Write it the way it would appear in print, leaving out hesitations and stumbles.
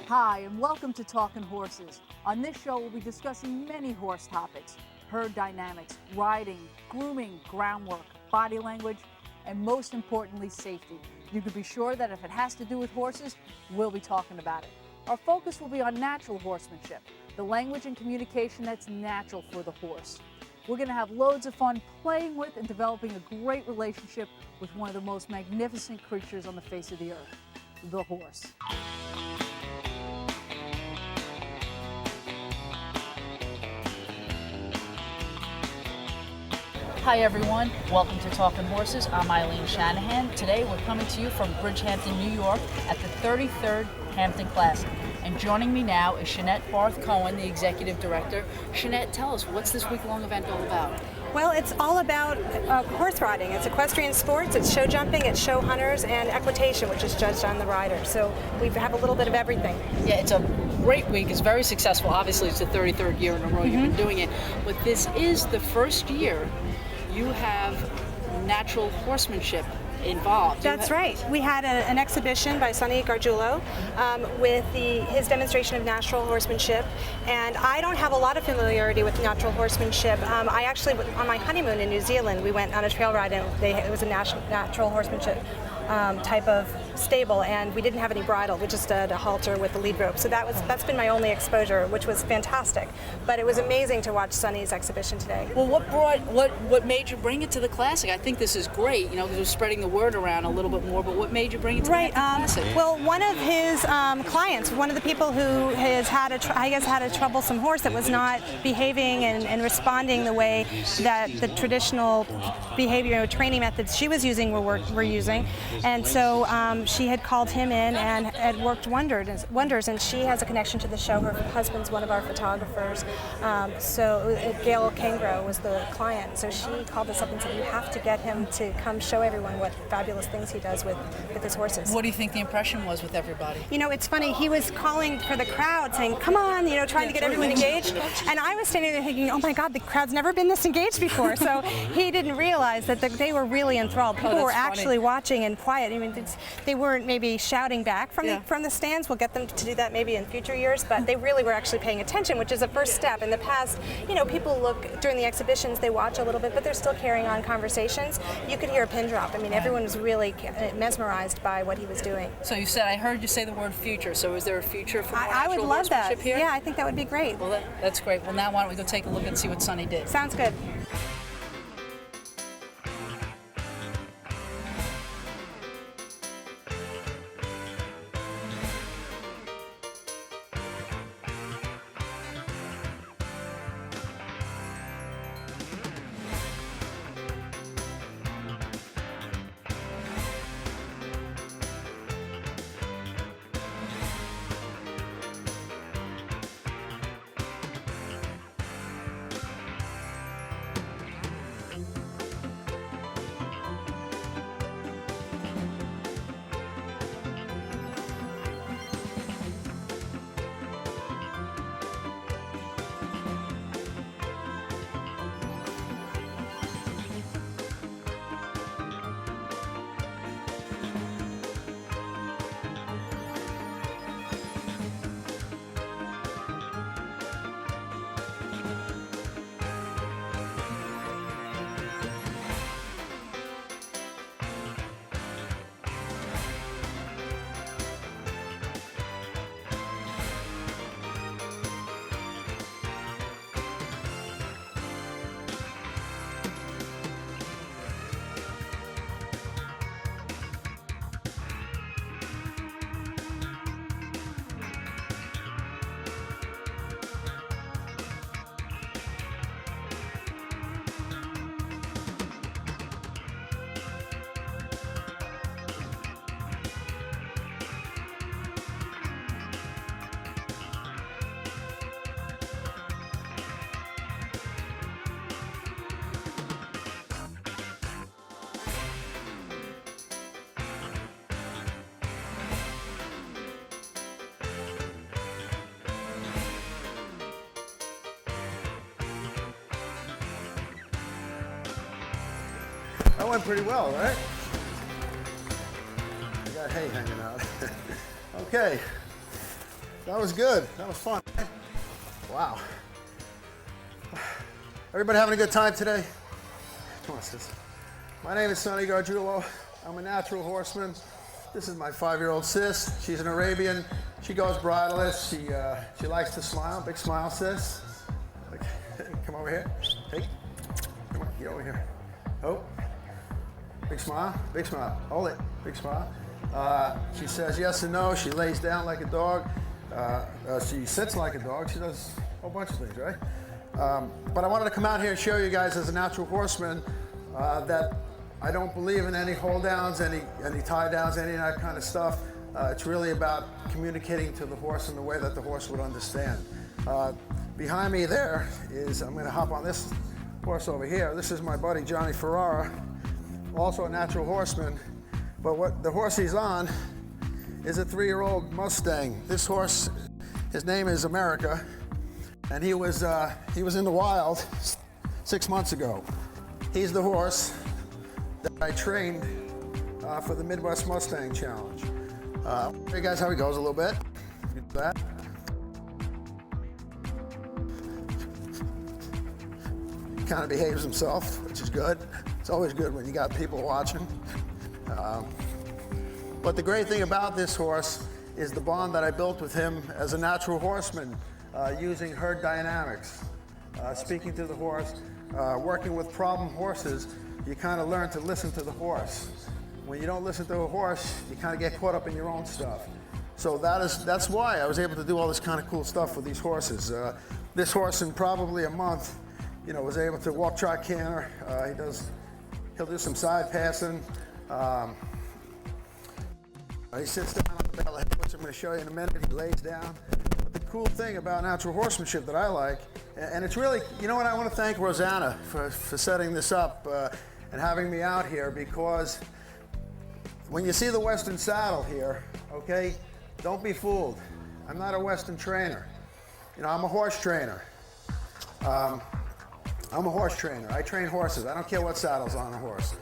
Hi, and welcome to Talking Horses. On this show, we'll be discussing many horse topics: herd dynamics, riding, grooming, groundwork, body language, and most importantly, safety. You can be sure that if it has to do with horses, we'll be talking about it. Our focus will be on natural horsemanship, the language and communication that's natural for the horse. We're going to have loads of fun playing with and developing a great relationship with one of the most magnificent creatures on the face of the earth, the horse. Hi everyone, welcome to Talking Horses. I'm Eileen Shanahan. Today we're coming to you from Bridghampton, New York at the 33rd Hampton Classic. And joining me now is Shanette Barth-Cohen, the Executive Director. Shanette, tell us, what's this week-long event all about? Well, it's all about horse riding. It's equestrian sports, it's show jumping, it's show hunters, and equitation, which is judged on the rider. So we have a little bit of everything. Yeah, it's a great week. It's very successful. Obviously, it's the 33rd year in a row you've been doing it. But this is the first year you have natural horsemanship involved. That's right. We had an exhibition by Sonny Garguilo with his demonstration of natural horsemanship, and I don't have a lot of familiarity with natural horsemanship. I actually, on my honeymoon in New Zealand, we went on a trail ride, and it was a natural horsemanship type of stable, and we didn't have any bridle. We just had a halter with a lead rope. So that's been my only exposure, which was fantastic. But it was amazing to watch Sonny's exhibition today. Well, what made you bring it to the Classic? I think this is great, because we're spreading the word around a little bit more. But what made you bring it to the Classic? Well, one of his clients, one of the people who has had a troublesome horse that was not behaving and responding the way that the traditional behavior training methods she was using were using, and so she had called him in and had worked wonders, and she has a connection to the show. Her husband's one of our photographers, so Gail Kangro was the client. So she called us up and said, you have to get him to come show everyone what fabulous things he does with his horses. What do you think the impression was with everybody? It's funny, he was calling for the crowd, saying, come on, trying to get everyone engaged, and I was standing there thinking, oh my God, the crowd's never been this engaged before. So he didn't realize that they were really enthralled. People were actually watching and quiet. They weren't maybe shouting back from the stands. We'll get them to do that maybe in future years, but they really were actually paying attention, which is a first step. In the past, people look during the exhibitions, they watch a little bit, but they're still carrying on conversations. You could hear a pin drop. Everyone was really mesmerized by what he was doing. So I heard you say the word future. So is there a future for I would love that. Here? Yeah, I think that would be great. Well, that's great. Well, now why don't we go take a look and see what Sonny did? Sounds good. That went pretty well, right? I got hay hanging out. Okay. That was good. That was fun. Wow. Everybody having a good time today? Come on, sis. My name is Sonny Garguilo. I'm a natural horseman. This is my 5-year-old sis. She's an Arabian. She goes bridleless. She likes to smile. Big smile, sis. Come over here. Hey. Come on, get over here. Oh. Big smile. Big smile. Hold it. Big smile. She says yes and no. She lays down like a dog. She sits like a dog. She does a whole bunch of things, right? But I wanted to come out here and show you guys as a natural horseman that I don't believe in any hold downs, any tie downs, any of that kind of stuff. It's really about communicating to the horse in the way that the horse would understand. Behind me there is, I'm going to hop on this horse over here. This is my buddy Johnny Ferrara, also a natural horseman. But what the horse he's on is a 3-year-old Mustang. This horse, his name is America, and he was in the wild 6 months ago. He's the horse that I trained for the Midwest Mustang Challenge. Show you guys how he goes a little bit. Do that. He kind of behaves himself, which is good. It's always good when you got people watching. But the great thing about this horse is the bond that I built with him as a natural horseman, using herd dynamics, speaking to the horse, working with problem horses. You kind of learn to listen to the horse. When you don't listen to a horse, you kind of get caught up in your own stuff. So that's why I was able to do all this kind of cool stuff with these horses. This horse in probably a month, was able to walk, trot, canter. He'll do some side passing. He sits down on the belly, which I'm going to show you in a minute. He lays down. But the cool thing about natural horsemanship that I like, and it's really, what, I want to thank Rosanna for setting this up and having me out here, because when you see the Western saddle here, okay, don't be fooled. I'm not a Western trainer. I'm a horse trainer. I'm a horse trainer. I train horses. I don't care what saddle's on a horse.